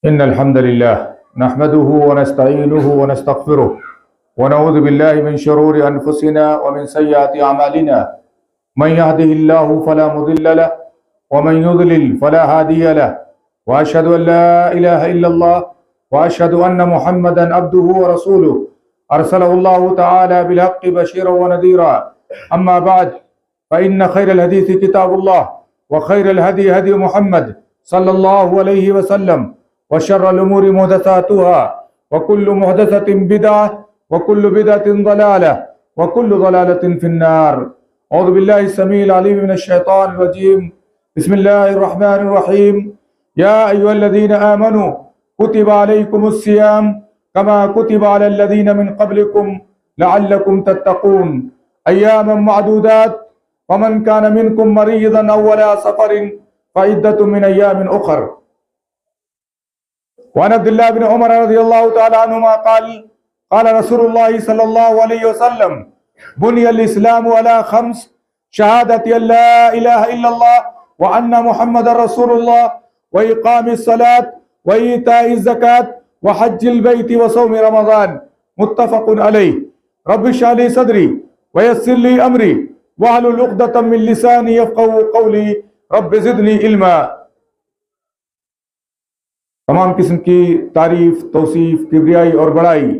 إن الحمد لله نحمده ونستعينه ونستغفره ونعوذ بالله من شرور أنفسنا ومن سيئات أعمالنا. من يهده الله فلا مضل له ومن يضلل فلا هادي له، وأشهد أن لا إله إلا الله وأشهد أن محمدا عبده ورسوله أرسله الله تعالى بالحق بشيرا ونذيرا. أما بعد، فإن خير الحديث كتاب الله، وخير الهدي هدي محمد صلى الله عليه وسلم، وشر الأمور محدثاتها، وكل محدثة بدعة، وكل بدعة ضلالة، وكل ضلالة في النار. أعوذ بالله السميع العليم من الشيطان الرجيم. بسم الله الرحمن الرحيم. يا أيها الذين آمنوا كتب عليكم الصيام كما كتب على الذين من قبلكم لعلكم تتقون أياما معدودات، ومن كان منكم مريضا أو على سفر فعدة من أيام أخر. وعن عبد الله بن عمر رضي الله تعالى عنهما قال قال رسول الله صلى الله عليه وسلم: بني الإسلام على خمس: شهادة أن لا إله إلا الله وأن محمد رسول الله، وإقام الصلاة، وإيتاء الزكاة، وحج البيت، وصوم رمضان. متفق عليه. رب اشرح لي صدري ويسر لي أمري واحلل عقدة من لساني يفقهوا قولي رب زدني علما. تمام قسم کی تعریف، توصیف، کبریائی اور بڑائی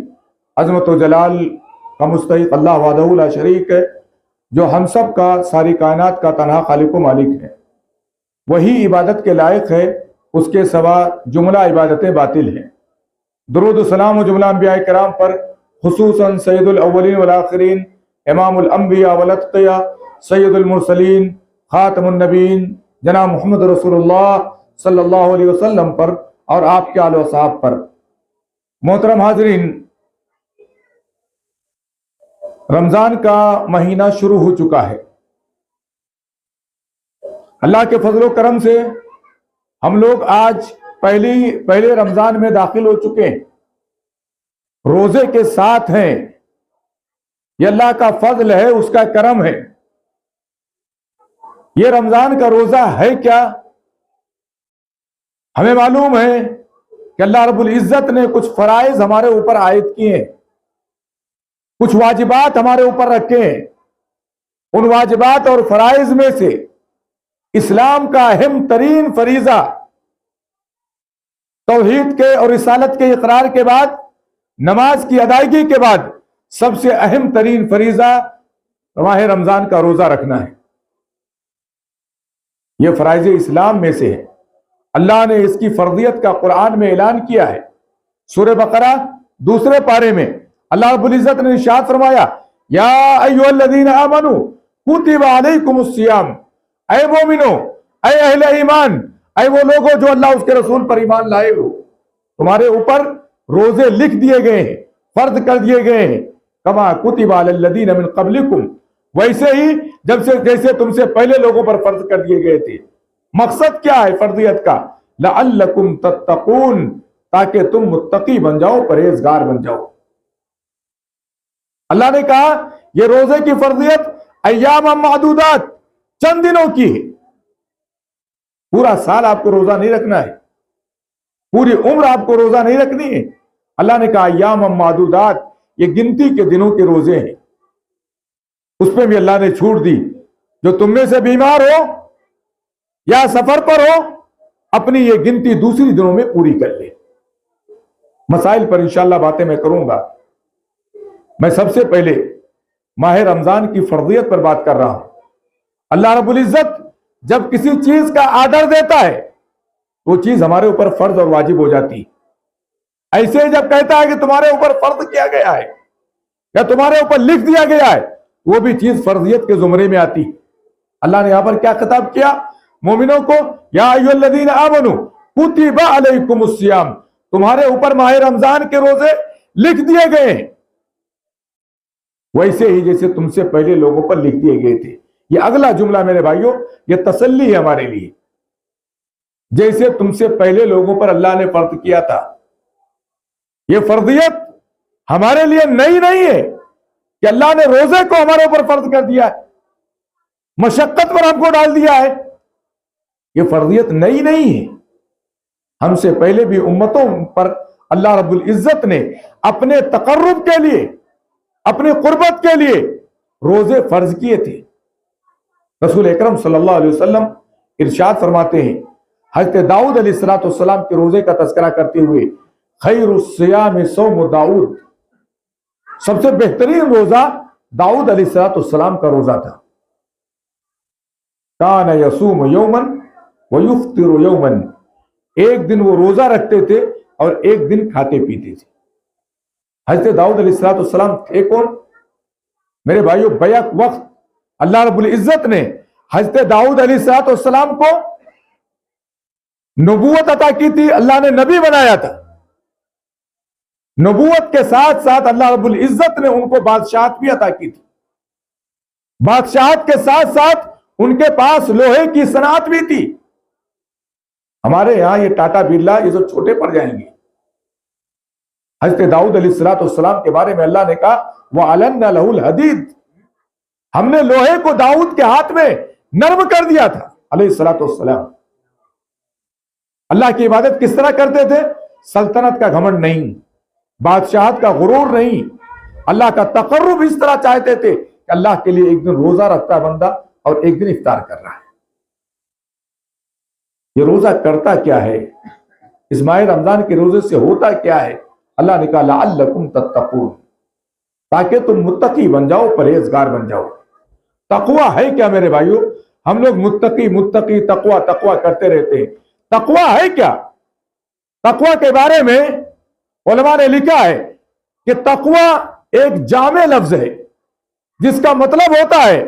عظمت و جلال کا مستحق اللہ وحدہ لا شریک ہے، جو ہم سب کا، ساری کائنات کا تنہا خالق و مالک ہے. وہی عبادت کے لائق ہے، اس کے سوا جملہ عبادتیں باطل ہیں. درود و سلام و جملہ انبیاء کرام پر، خصوصاً سید الاولین والآخرین، امام الانبیاء والاتقیاء، سید المرسلین، خاتم النبیین، جناب محمد رسول اللہ صلی اللہ علیہ وسلم پر اور آپ کے آل و صحاب پر. محترم حاضرین، رمضان کا مہینہ شروع ہو چکا ہے. اللہ کے فضل و کرم سے ہم لوگ آج پہلے رمضان میں داخل ہو چکے ہیں، روزے کے ساتھ ہیں. یہ اللہ کا فضل ہے، اس کا کرم ہے. یہ رمضان کا روزہ ہے کیا؟ ہمیں معلوم ہے کہ اللہ رب العزت نے کچھ فرائض ہمارے اوپر عائد کیے ہیں، کچھ واجبات ہمارے اوپر رکھے ہیں. ان واجبات اور فرائض میں سے اسلام کا اہم ترین فریضہ، توحید کے اور رسالت کے اقرار کے بعد، نماز کی ادائیگی کے بعد سب سے اہم ترین فریضہ ماہ رمضان کا روزہ رکھنا ہے. یہ فرائض اسلام میں سے ہے. اللہ نے اس کی فرضیت کا قرآن میں اعلان کیا ہے. سورہ بقرہ دوسرے پارے میں اللہ رب العزت نے ارشاد فرمایا: یا ایھا الذین آمنوا کتب علیکم الصیام. اے مومنو، اے اہل ایمان، اے وہ لوگوں جو اللہ اس کے رسول پر ایمان لائے ہو، تمہارے اوپر روزے لکھ دیے گئے ہیں، فرض کر دیے گئے ہیں. کما کتب علی الذین من قبلکم، ویسے ہی جیسے تم سے پہلے لوگوں پر فرض کر دیے گئے تھے. مقصد کیا ہے فرضیت کا؟ لعلکم تتقون، تاکہ تم متقی بن جاؤ، پرہیزگار بن جاؤ. اللہ نے کہا یہ روزے کی فرضیت ایام معدودات، چند دنوں کی ہے. پورا سال آپ کو روزہ نہیں رکھنا ہے، پوری عمر آپ کو روزہ نہیں رکھنی ہے. اللہ نے کہا ایام معدودات، یہ گنتی کے دنوں کے روزے ہیں. اس پہ بھی اللہ نے چھوٹ دی. جو تم میں سے بیمار ہو یا سفر پر ہو، اپنی یہ گنتی دوسری دنوں میں پوری کر لے. مسائل پر انشاءاللہ باتیں میں کروں گا. میں سب سے پہلے ماہ رمضان کی فرضیت پر بات کر رہا ہوں. اللہ رب العزت جب کسی چیز کا آرڈر دیتا ہے، وہ چیز ہمارے اوپر فرض اور واجب ہو جاتی. ایسے جب کہتا ہے کہ تمہارے اوپر فرض کیا گیا ہے یا تمہارے اوپر لکھ دیا گیا ہے، وہ بھی چیز فرضیت کے زمرے میں آتی. اللہ نے یہاں پر کیا خطاب کیا مومنوں کو؟ یا ایھا الذین آمنوا کتب علیکم الصیام، تمہارے اوپر ماہ رمضان کے روزے لکھ دیے گئے ہیں، ویسے ہی جیسے تم سے پہلے لوگوں پر لکھ دیے گئے تھے. یہ اگلا جملہ میرے بھائیوں، یہ تسلی ہے ہمارے لیے. جیسے تم سے پہلے لوگوں پر اللہ نے فرض کیا تھا. یہ فرضیت ہمارے لیے نئی نہیں ہے کہ اللہ نے روزے کو ہمارے اوپر فرض کر دیا ہے، مشقت پر ہم کو ڈال دیا ہے. یہ فرضیت نئی نہیں ہے. ہم سے پہلے بھی امتوں پر اللہ رب العزت نے اپنے تقرب کے لیے، اپنے قربت کے لیے روزے فرض کیے تھے۔ رسول اکرم صلی اللہ علیہ وسلم ارشاد فرماتے ہیں، حضرت داؤد علیہ السلام کے روزے کا تذکرہ کرتے ہوئے، خیر الصیام صوم داؤد، سب سے بہترین روزہ داؤد علیہ السلام کا روزہ تھا۔ کان یصوم یوما ویفطر یوما، ایک دن وہ روزہ رکھتے تھے اور ایک دن کھاتے پیتے تھے۔ حضرت داؤد علیہ السلام تھے کون؟ میرے بھائیو، بیک وقت اللہ رب العزت نے حضرت داؤد علیہ السلام کو نبوت عطا کی تھی، اللہ نے نبی بنایا تھا۔ نبوت کے ساتھ ساتھ اللہ رب العزت نے ان کو بادشاہت بھی عطا کی تھی۔ بادشاہت کے ساتھ ساتھ ان کے پاس لوہے کی صنعت بھی تھی۔ ہمارے یہاں یہ ٹاٹا برلا یہ سب چھوٹے پڑ جائیں گے۔ حضرت داؤد علیہ السلام کے بارے میں اللہ نے کہا وَعَلَنَّا لَهُ الْحَدِيدِ، ہم نے لوہے کو داؤد کے ہاتھ میں نرم کر دیا تھا علیہ السلام۔ اللہ کی عبادت کس طرح کرتے تھے؟ سلطنت کا گھمنڈ نہیں، بادشاہت کا غرور نہیں، اللہ کا تقرب اس طرح چاہتے تھے کہ اللہ کے لیے ایک دن روزہ رکھتا ہے بندہ اور ایک دن افطار کر رہا ہے۔ یہ روزہ کرتا کیا ہے؟ اس ماہ رمضان کے روزے سے ہوتا کیا ہے؟ اللہ نے کہا لعلکم تتقون، تاکہ تم متقی بن جاؤ، پرہیزگار بن جاؤ۔ تقوی ہے کیا میرے بھائیو؟ ہم لوگ متقی تقوی کرتے رہتے ہیں۔ تقوی ہے کیا؟ تقوی کے بارے میں علماء نے لکھا ہے کہ تقوی ایک جامع لفظ ہے جس کا مطلب ہوتا ہے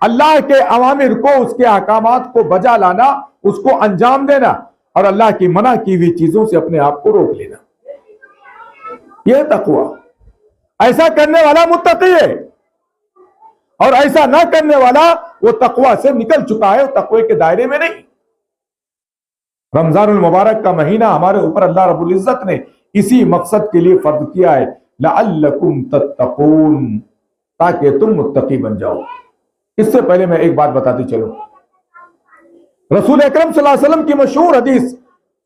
اللہ کے اوامر کو، اس کے احکامات کو بجا لانا، اس کو انجام دینا، اور اللہ کی منع کی ہوئی چیزوں سے اپنے آپ کو روک لینا۔ یہ تقوی، ایسا کرنے والا متقی ہے، اور ایسا نہ کرنے والا وہ تقوی سے نکل چکا ہے، وہ تقوی کے دائرے میں نہیں۔ رمضان المبارک کا مہینہ ہمارے اوپر اللہ رب العزت نے اسی مقصد کے لیے فرض کیا ہے، لعلکم تتقون، تاکہ تم متقی بن جاؤ۔ اس سے پہلے میں ایک بات بتاتی چلوں، رسول اکرم صلی اللہ علیہ وسلم کی مشہور حدیث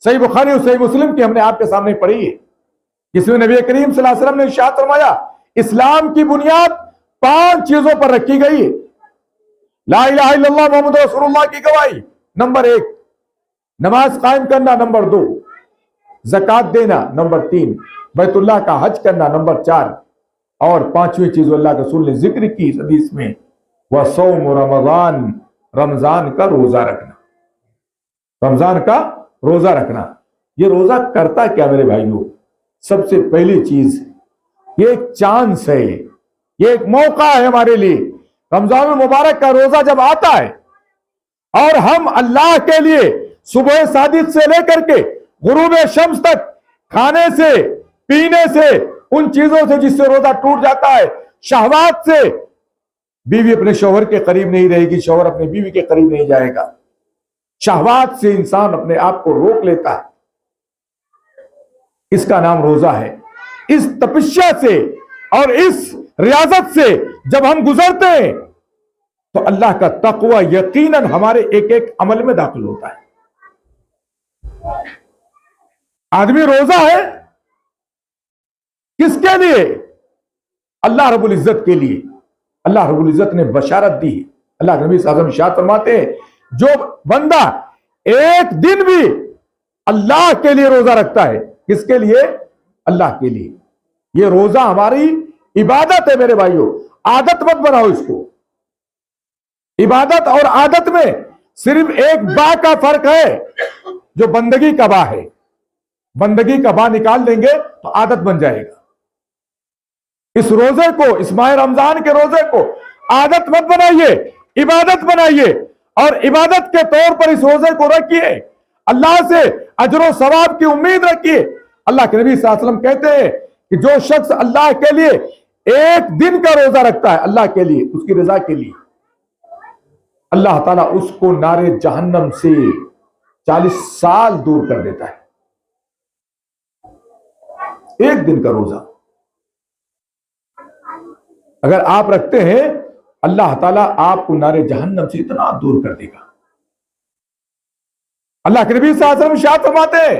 صحیح بخاری اور صحیح مسلم کی ہم نے آپ کے سامنے پڑھی ہے، جس میں نبی کریم صلی اللہ علیہ وسلم نے ارشاد فرمایا اسلام کی بنیاد 5 چیزوں پر رکھی گئی ہے۔ لا الہ الا اللہ محمد رسول اللہ کی گواہی نمبر 1، نماز قائم کرنا نمبر 2، زکوٰۃ دینا نمبر 3، بیت اللہ کا حج کرنا نمبر 4، اور 5ویں چیز اللہ کے رسول نے ذکر کی اس حدیث میں وَصَوْمُ رمضان، رمضان کا روزہ رکھنا، رمضان کا روزہ رکھنا۔ یہ روزہ کرتا کیا میرے بھائیوں؟ سب سے پہلی چیز یہ ایک چانس ہے، یہ ایک موقع ہے ہمارے لیے۔ رمضان المبارک کا روزہ جب آتا ہے اور ہم اللہ کے لیے صبح صادق سے لے کر کے غروب شمس تک کھانے سے پینے سے ان چیزوں سے جس سے روزہ ٹوٹ جاتا ہے، شہوات سے، بیوی اپنے شوہر کے قریب نہیں رہے گی، شوہر اپنے بیوی کے قریب نہیں جائے گا، شہوات سے انسان اپنے آپ کو روک لیتا ہے، اس کا نام روزہ ہے۔ اس تپسیا سے اور اس ریاضت سے جب ہم گزرتے ہیں تو اللہ کا تقوی یقیناً ہمارے ایک ایک عمل میں داخل ہوتا ہے۔ آدمی روزہ ہے کس کے لیے؟ اللہ رب العزت کے لیے۔ اللہ رب العزت نے بشارت دی، اللہ کے نبی صلی اللہ علیہ وسلم ارشاد فرماتے ہیں جو بندہ ایک دن بھی اللہ کے لیے روزہ رکھتا ہے، کس کے لیے؟ اللہ کے لیے۔ یہ روزہ ہماری عبادت ہے میرے بھائیوں، عادت مت بناؤ اس کو۔ عبادت اور عادت میں صرف ایک با کا فرق ہے جو بندگی کا با ہے۔ بندگی کا با نکال دیں گے تو عادت بن جائے گا۔ اس روزے کو، اس ماہ رمضان کے روزے کو عادت مت بنائیے، عبادت بنائیے، اور عبادت کے طور پر اس روزے کو رکھیے، اللہ سے اجر و ثواب کی امید رکھیے۔ اللہ کے نبی صلی اللہ علیہ وسلم کہتے ہیں کہ جو شخص اللہ کے لیے ایک دن کا روزہ رکھتا ہے، اللہ کے لیے، اس کی رضا کے لیے، اللہ تعالیٰ اس کو نار جہنم سے 40 سال دور کر دیتا ہے۔ ایک دن کا روزہ اگر آپ رکھتے ہیں، اللہ تعالیٰ آپ کو نار جہنم سے اتنا دور کر دے گا۔ اللہ کے نبی صلی اللہ علیہ وسلم ارشاد فرماتے ہیں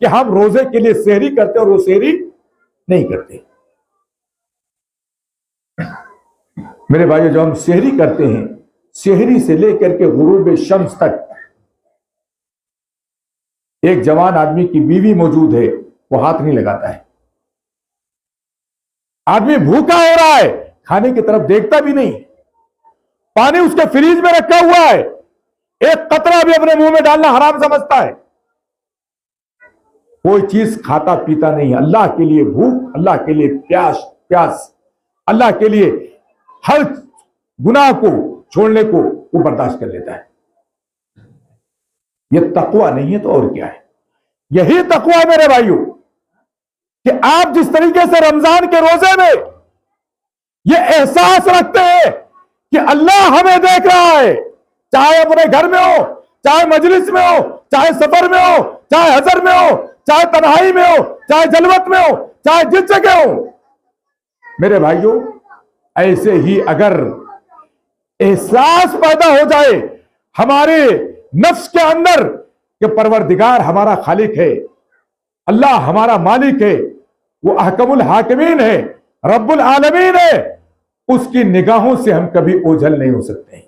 کہ ہم روزے کے لیے سحری کرتے اور وہ سحری نہیں کرتے. میرے بھائیو، جو ہم سحری کرتے ہیں، سحری سے لے کر کے غروب شمس تک ایک جوان آدمی کی بیوی موجود ہے، وہ ہاتھ نہیں لگاتا ہے. آدمی بھوکا ہو رہا ہے، کھانے کی طرف دیکھتا بھی نہیں. پانی اس کے فریج میں رکھا ہوا ہے، ایک قطرہ بھی اپنے منہ میں ڈالنا حرام سمجھتا ہے. کوئی چیز کھاتا پیتا نہیں. اللہ کے لیے بھوک، اللہ کے لیے پیاس، اللہ کے لیے ہر گناہ کو چھوڑنے کو وہ برداشت کر لیتا ہے. یہ تقوی نہیں ہے تو اور کیا ہے؟ یہی تقوی ہے میرے بھائیوں، کہ آپ جس طریقے سے رمضان کے روزے میں یہ احساس رکھتے ہیں کہ اللہ ہمیں دیکھ رہا ہے، چاہے اپنے گھر میں ہو، چاہے مجلس میں ہو، چاہے سفر میں ہو، چاہے حضر میں ہو، چاہے تنہائی میں ہو، چاہے جلوت میں ہو، چاہے جس جگہ ہو. میرے بھائیوں، ایسے ہی اگر احساس پیدا ہو جائے ہمارے نفس کے اندر کہ پروردگار ہمارا خالق ہے، اللہ ہمارا مالک ہے، وہ احکم الحاکمین ہے، رب العالمین ہے، اس کی نگاہوں سے ہم کبھی اوجھل نہیں ہو سکتے.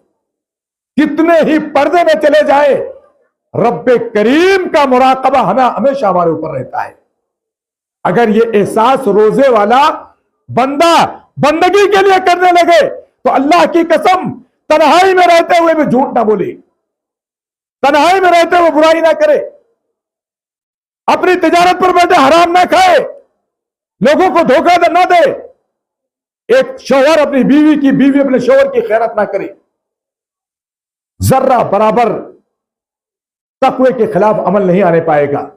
کتنے ہی پردے میں چلے جائے، رب کریم کا مراقبہ ہمیشہ ہمارے اوپر رہتا ہے. اگر یہ احساس روزے والا بندہ بندگی کے لیے کرنے لگے تو اللہ کی قسم تنہائی میں رہتے ہوئے بھی جھوٹ نہ بولے، تنہائی میں رہتے ہوئے برائی نہ کرے، اپنی تجارت پر بیٹھے حرام نہ کھائے، لوگوں کو دھوکہ نہ دے. ایک شوہر اپنی بیوی کی، بیوی اپنے شوہر کی خیانت نہ کرے. ذرہ برابر تقوی کے خلاف عمل نہیں آنے پائے گا.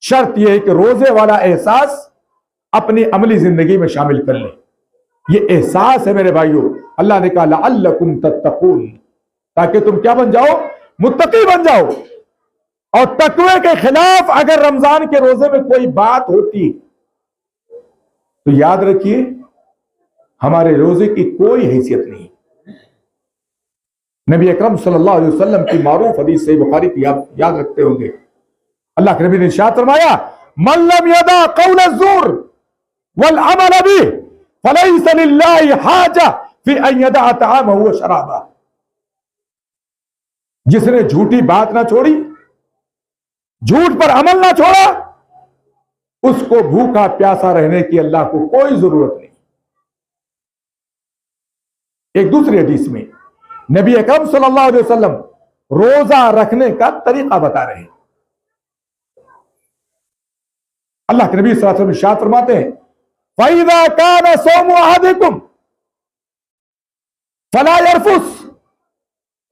شرط یہ ہے کہ روزے والا احساس اپنی عملی زندگی میں شامل کر لیں. یہ احساس ہے میرے بھائیوں. اللہ نے کہا لعلکم تتقون، تاکہ تم کیا بن جاؤ؟ متقی بن جاؤ. اور تقوی کے خلاف اگر رمضان کے روزے میں کوئی بات ہوتی تو یاد رکھیے ہمارے روزے کی کوئی حیثیت نہیں. نبی اکرم صلی اللہ علیہ وسلم کی معروف حدیث صحیح بخاری کی یاد رکھتے ہوں گے. اللہ کے نبی نے ارشاد فرمایا من لم یدع قول الزور والعمل به فليس لله حاجة في ان يدع طعامه وشرابه. جس نے جھوٹی بات نہ چھوڑی، جھوٹ پر عمل نہ چھوڑا، اس کو بھوکا پیاسا رہنے کی اللہ کو کوئی ضرورت نہیں. ایک دوسری حدیث میں نبی اکرم صلی اللہ علیہ وسلم روزہ رکھنے کا طریقہ بتا رہے ہیں. اللہ کے نبی صلی اللہ علیہ وسلم ارشاد فرماتے ہیں فَإِذَا كَانَ صَوْمُ أَحَدِكُمْ فَلَا يَرْفُثْ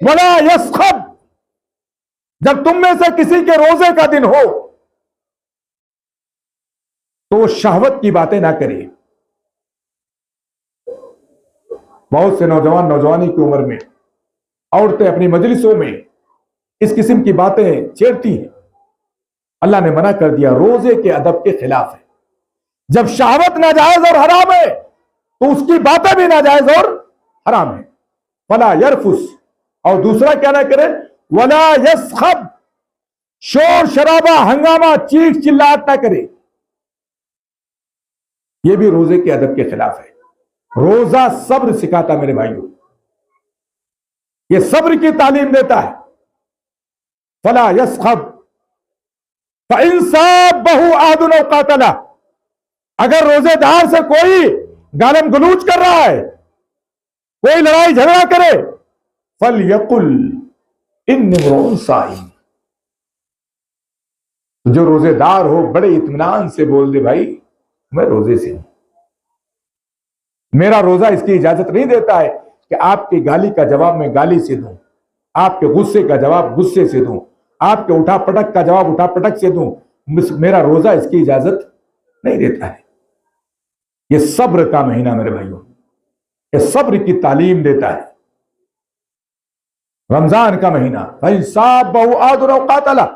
وَلَا يَسْخَبْ. جب تم میں سے کسی کے روزے کا دن ہو تو وہ شہوت کی باتیں نہ کرے. بہت سے نوجوان نوجوانی کی عمر میں عورتیں اپنی مجلسوں میں اس قسم کی باتیں چھیڑتی ہیں. اللہ نے منع کر دیا، روزے کے ادب کے خلاف ہے. جب شہوت ناجائز اور حرام ہے تو اس کی باتیں بھی ناجائز اور حرام ہے. فلا یرفس، اور دوسرا کیا نہ کرے، ولا یسخب، شور شرابہ ہنگامہ چیخ چلاٹ نہ کرے. یہ بھی روزے کے ادب کے خلاف ہے. روزہ صبر سکھاتا میرے بھائیوں، یہ صبر کی تعلیم دیتا ہے. فلا یسخب فإن صابه أحد أو قاتله، اگر روزے دار سے کوئی گالم گلوچ کر رہا ہے، کوئی لڑائی جھگڑا کرے، فَلْيَقُلْ إِنِّي امْرُؤٌ صَائِمٌ، جو روزے دار ہو بڑے اطمینان سے بول دے بھائی میں روزے سے ہوں. میرا روزہ اس کی اجازت نہیں دیتا ہے کہ آپ کی گالی کا جواب میں گالی سے دوں، آپ کے غصے کا جواب غصے سے دوں، آپ کے اٹھا پٹک کا جواب اٹھا پٹک سے دوں. میرا روزہ اس کی اجازت نہیں دیتا ہے. یہ صبر کا مہینہ میرے بھائیوں، یہ صبر کی تعلیم دیتا ہے. رمضان کا مہینہ فَإِن صَابَهُ أَحَدٌ أَوْ قَاتَلَهُ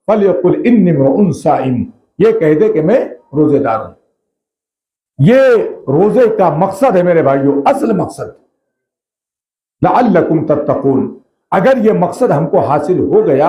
فَلْيَقُلْ إِنِّي امْرُؤٌ صَائِمٌ، یہ کہہ دے کہ میں روزے دار ہوں. یہ روزے کا مقصد ہے میرے بھائیوں، اصل مقصد. لَعَلَّكُمْ تَتَّقُونَ، اگر یہ مقصد ہم کو حاصل ہو گیا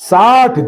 60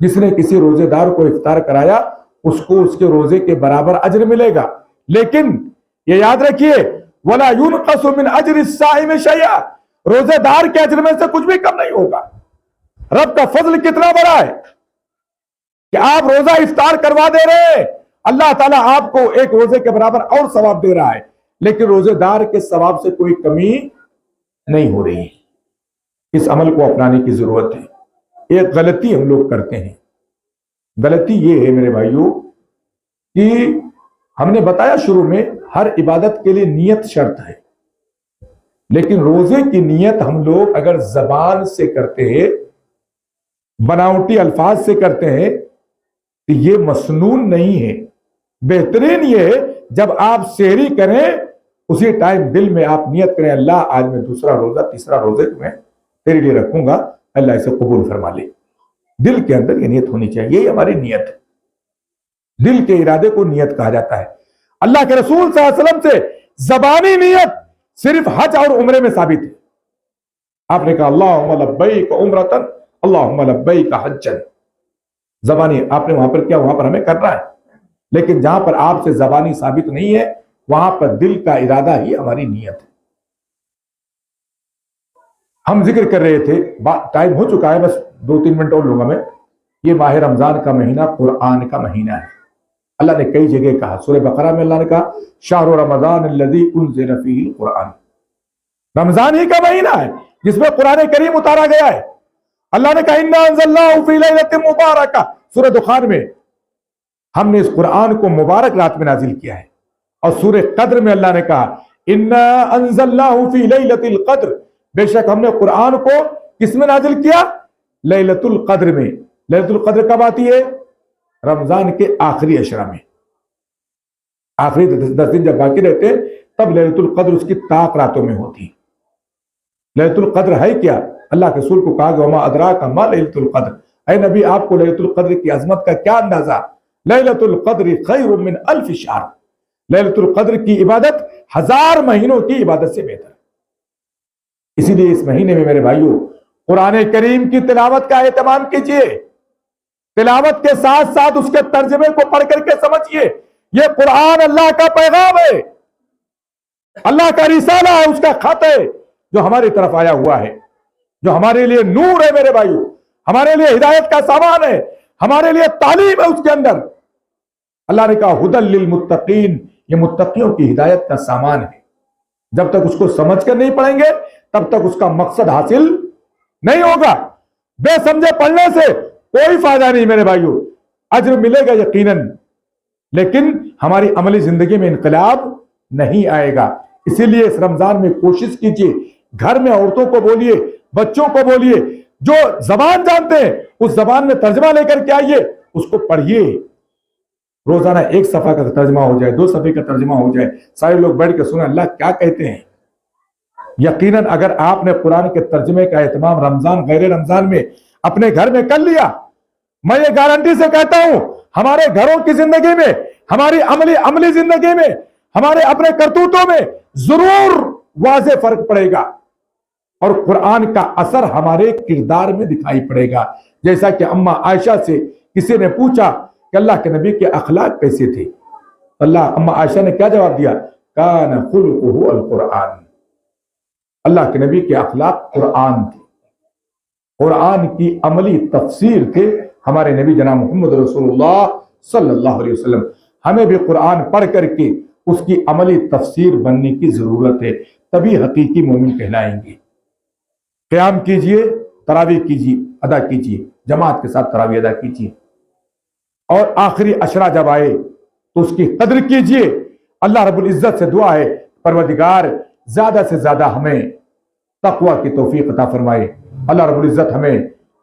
جس نے کسی روزے دار کو افطار کرایا اس کو اس کے روزے کے برابر اجر ملے گا، لیکن یہ یاد رکھیے وَلَا يُنْقَصُ مِنْ أَجْرِ الصَّائِمِ شَيْئًا، روزے دار کے اجر میں سے کچھ بھی کم نہیں ہوگا۔ رب کا فضل کتنا بڑا ہے کہ آپ روزہ افطار کروا دے رہے ہیں، اللہ تعالیٰ آپ کو ایک روزے کے برابر اور ثواب دے رہا ہے، لیکن روزے دار کے ثواب سے کوئی کمی نہیں ہو رہی ہے۔ اس عمل کو اپنانے کی ضرورت ہے۔ ایک غلطی ہم لوگ کرتے ہیں، غلطی یہ ہے میرے بھائیوں کہ ہم نے بتایا شروع میں ہر عبادت کے لیے نیت شرط ہے، لیکن روزے کی نیت ہم لوگ اگر زبان سے کرتے ہیں، بناوٹی الفاظ سے کرتے ہیں تو یہ مسنون نہیں ہے۔ بہترین یہ ہے جب آپ سحری کریں اسی ٹائم دل میں آپ نیت کریں اللہ آج میں دوسرا روزہ تیسرا روزے میں تیرے لیے رکھوں گا، اللہ اسے قبول فرما لے۔ دل کے اندر یہ نیت ہونی چاہیے، یہ ہماری نیت ہے۔ دل کے ارادے کو نیت کہا جاتا ہے۔ اللہ کے رسول صلی اللہ علیہ وسلم سے زبانی نیت صرف حج اور عمرے میں ثابت ہے۔ آپ نے کہا اللہم لبیک عمرۃ اللہم لبیک حجا، زبانی آپ نے وہاں پر کیا، وہاں پر ہمیں کرنا ہے، لیکن جہاں پر آپ سے زبانی ثابت نہیں ہے وہاں پر دل کا ارادہ ہی ہماری نیت ہے۔ ہم ذکر کر رہے تھے، ٹائم ہو چکا ہے، بس 2-3 منٹ اور لوں گا میں۔ یہ ماہ رمضان کا مہینہ قرآن کا مہینہ ہے۔ اللہ نے کئی جگہ کہا، سورہ بقرہ میں اللہ نے کہا شہر رمضان الذی انزل فیہ القرآن، رمضان ہی کا مہینہ ہے جس میں قرآن کریم اتارا گیا ہے۔ اللہ نے کہا انا انزلناہ فی لیلۃ مبارکہ، سورہ دخان میں ہم نے اس قرآن کو مبارک رات میں نازل کیا ہے۔ اور سورہ قدر میں اللہ نے کہا انا انزلناہ فی لیلۃ القدر، بے شک ہم نے قرآن کو کس میں نازل کیا، لیلۃ القدر میں۔ لیلۃ القدر کب آتی ہے، رمضان کے آخری عشرہ میں، آخری 10 دن جب باقی رہتے تب لیلۃ القدر اس کی طاق راتوں میں ہوتی۔ لیلۃ القدر ہے کیا، اللہ کے رسول کو کہا کہ وما ادراک ما لیلۃ القدر، اے نبی آپ کو لیلۃ القدر کی عظمت کا کیا اندازہ، لیلۃ القدر خیر من الف شہر، لیلۃ القدر کی عبادت 1000 مہینوں کی عبادت سے بہتر ہے۔ اسی لیے اس مہینے میں میرے بھائیوں قرآن کریم کی تلاوت کا اہتمام کیجیے، تلاوت کے ساتھ ساتھ اس کے ترجمے کو پڑھ کر کے سمجھیے۔ یہ قرآن اللہ کا پیغام ہے، اللہ کا رسالہ ہے، اس کا خط ہے جو ہماری طرف آیا ہوا ہے، جو ہمارے لیے نور ہے میرے بھائیوں، ہمارے لیے ہدایت کا سامان ہے، ہمارے لیے تعلیم ہے۔ اس کے اندر اللہ نے کہا ھدی للمتقین، یہ متقیوں کی ہدایت کا سامان ہے۔ جب تک اس کو سمجھ کر نہیں پڑھیں گے تب تک اس کا مقصد حاصل نہیں ہوگا۔ بے سمجھے پڑھنے سے کوئی فائدہ نہیں میرے بھائیوں، اجر ملے گا یقیناً، لیکن ہماری عملی زندگی میں انقلاب نہیں آئے گا۔ اسی لیے اس رمضان میں کوشش کیجیے، گھر میں عورتوں کو بولیے، بچوں کو بولیے، جو زبان جانتے ہیں اس زبان میں ترجمہ لے کر کے آئیے، اس کو پڑھیے۔ روزانہ 1 صفحہ کا ترجمہ ہو جائے، 2 صفحے کا ترجمہ ہو جائے، سارے لوگ بیٹھ کے سنیں اللہ کیا کہتے ہیں۔ یقیناً اگر آپ نے قرآن کے ترجمے کا اہتمام رمضان غیر رمضان میں اپنے گھر میں کر لیا، میں یہ گارنٹی سے کہتا ہوں ہمارے گھروں کی زندگی میں، ہماری عملی زندگی میں، ہمارے اپنے کرتوتوں میں ضرور واضح فرق پڑے گا، اور قرآن کا اثر ہمارے کردار میں دکھائی پڑے گا۔ جیسا کہ اماں عائشہ سے کسی نے پوچھا کہ اللہ کے نبی کے اخلاق کیسے تھے، اماں عائشہ نے کیا جواب دیا، کان خلقہ القرآن، اللہ کے نبی کے اخلاق قرآن تھے، قرآن کی عملی تفسیر تھے ہمارے نبی جناب محمد رسول اللہ صلی اللہ علیہ وسلم۔ ہمیں بھی قرآن پڑھ کر کے اس کی عملی تفسیر بننے کی ضرورت ہے، تبھی حقیقی مومن کہلائیں گے۔ قیام کیجئے، تراویح کیجئے، ادا کیجئے، جماعت کے ساتھ تراویح ادا کیجئے، اور آخری عشرہ جب آئے تو اس کی قدر کیجئے۔ اللہ رب العزت سے دعا ہے پروردگار زیادہ سے زیادہ ہمیں تقوی کی توفیق عطا فرمائے۔ اللہ رب العزت ہمیں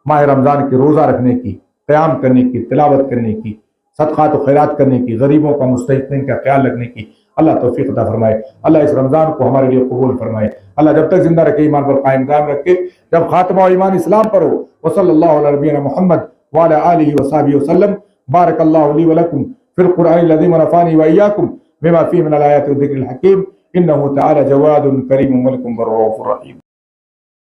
ماہ رمضان کے روزہ رکھنے کی، قیام کرنے کی، تلاوت کرنے کی، صدقات و خیرات کرنے کی، غریبوں کا مستحقین کا خیال رکھنے کی اللہ توفیق عطا فرمائے۔ اللہ اس رمضان کو ہمارے لیے قبول فرمائے۔ اللہ جب تک زندہ رکھے ایمان پر قائم رکھے، جب خاتمہ و ایمان اسلام پر ہو۔ وصلی اللہ علی نبینا محمد وعلی آلہ وصحبہ وسلم۔ بارک اللہ لی ولکم فی القرآن العظیم ونفعنی وإیاکم بما فیہ من الآیات والذکر الحکیم، انہ تعالی جواد کریم ملک رؤوف رحیم۔